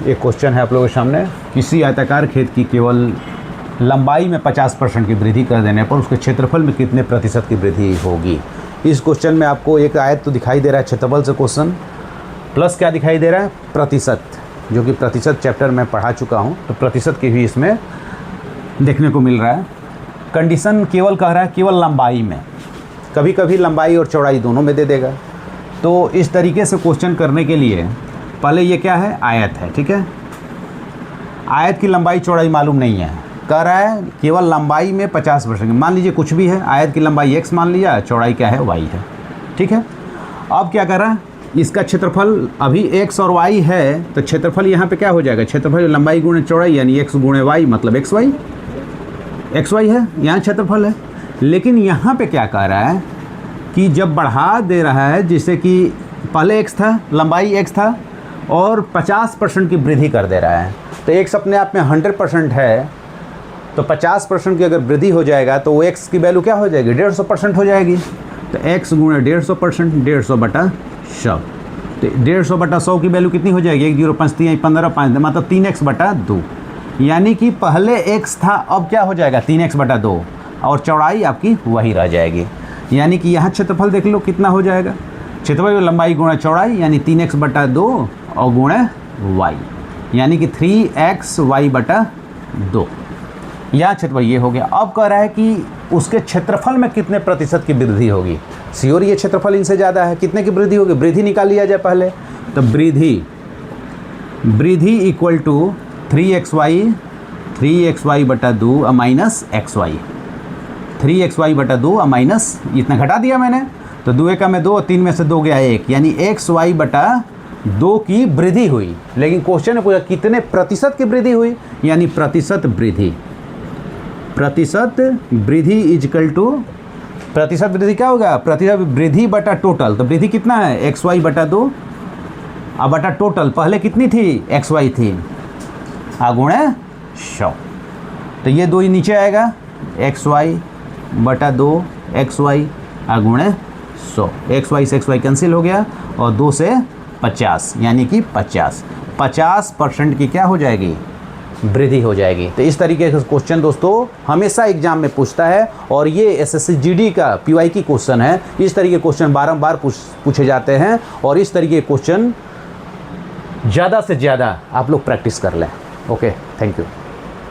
एक क्वेश्चन है आप लोगों के सामने। किसी आयताकार खेत की केवल लंबाई में 50% की वृद्धि कर देने पर उसके क्षेत्रफल में कितने प्रतिशत की वृद्धि होगी। इस क्वेश्चन में आपको एक आयत तो दिखाई दे रहा है क्षेत्रफल से क्वेश्चन, प्लस क्या दिखाई दे रहा है, प्रतिशत, जो कि प्रतिशत चैप्टर में पढ़ा चुका हूँ, तो प्रतिशत की भी इसमें देखने को मिल रहा है। कंडीशन केवल कह रहा है केवल लंबाई में, कभी कभी लंबाई और चौड़ाई दोनों में दे देगा। तो इस तरीके से क्वेश्चन करने के लिए पहले ये क्या है, आयत है, ठीक है। आयत की लंबाई चौड़ाई मालूम नहीं है, कह रहा है केवल लंबाई में 50%। मान लीजिए कुछ भी है, आयत की लंबाई x मान लिया, चौड़ाई क्या है, y है, ठीक है। अब क्या कर रहा है, इसका क्षेत्रफल अभी x और y है, तो क्षेत्रफल यहाँ पे क्या हो जाएगा, क्षेत्रफल लंबाई गुणे चौड़ाई यानी x गुणे y मतलब xy है, यहाँ क्षेत्रफल है। लेकिन यहाँ पे क्या कह रहा है कि जब बढ़ा दे रहा है, जैसे कि पहले x था, लंबाई x था और 50% की वृद्धि कर दे रहा है, तो x अपने आप में 100% है, तो 50% की अगर वृद्धि हो जाएगा तो वो x की वैल्यू क्या हो जाएगी, 150% हो जाएगी। तो x गुणे 150%, 150/100, तो 150/100 की वैल्यू कितनी हो जाएगी, 1 0 5 3 15 5 मतलब 3x/2, यानी कि पहले x था, अब क्या हो जाएगा 3x/2 और चौड़ाई आपकी वही रह जाएगी। यानी कि यहाँ क्षेत्रफल देख लो कितना हो जाएगा, क्षेत्रफल लंबाई गुणा चौड़ाई यानी 3x/2 और गुणे y यानी कि 3xy/2, यह क्षेत्रफल ये हो गया। अब कह रहा है कि उसके क्षेत्रफल में कितने प्रतिशत की वृद्धि होगी। श्योर ये क्षेत्रफल इनसे ज़्यादा है, कितने की वृद्धि होगी, वृद्धि निकाल लिया जाए पहले। तो वृद्धि equal to 3xy/2 minus xy, 3xy/2 minus इतना घटा दिया मैंने, तो 2 का में 2 और 3 में से 2 गया 1, यानी xy/2 की वृद्धि हुई। लेकिन क्वेश्चन में पूछा कितने प्रतिशत की वृद्धि हुई, यानी प्रतिशत वृद्धि इजकल टू, प्रतिशत वृद्धि क्या होगा, प्रतिशत वृद्धि बटा टोटल। तो वृद्धि कितना है, xy/2 अब बटा टोटल, पहले कितनी थी, xy थी, गुणे 100, तो ये 2 ही नीचे आएगा, xy/2 xy गुणे 100, xy से xy कैंसिल हो गया और 2 से 50 यानी कि 50% की क्या हो जाएगी, वृद्धि हो जाएगी। तो इस तरीके का क्वेश्चन दोस्तों हमेशा एग्जाम में पूछता है, और ये एसएससी जीडी का पीवाई की क्वेश्चन है। इस तरीके के क्वेश्चन बारंबार पूछे जाते हैं, और इस तरीके के क्वेश्चन ज़्यादा से ज़्यादा आप लोग प्रैक्टिस कर लें। Okay, thank you.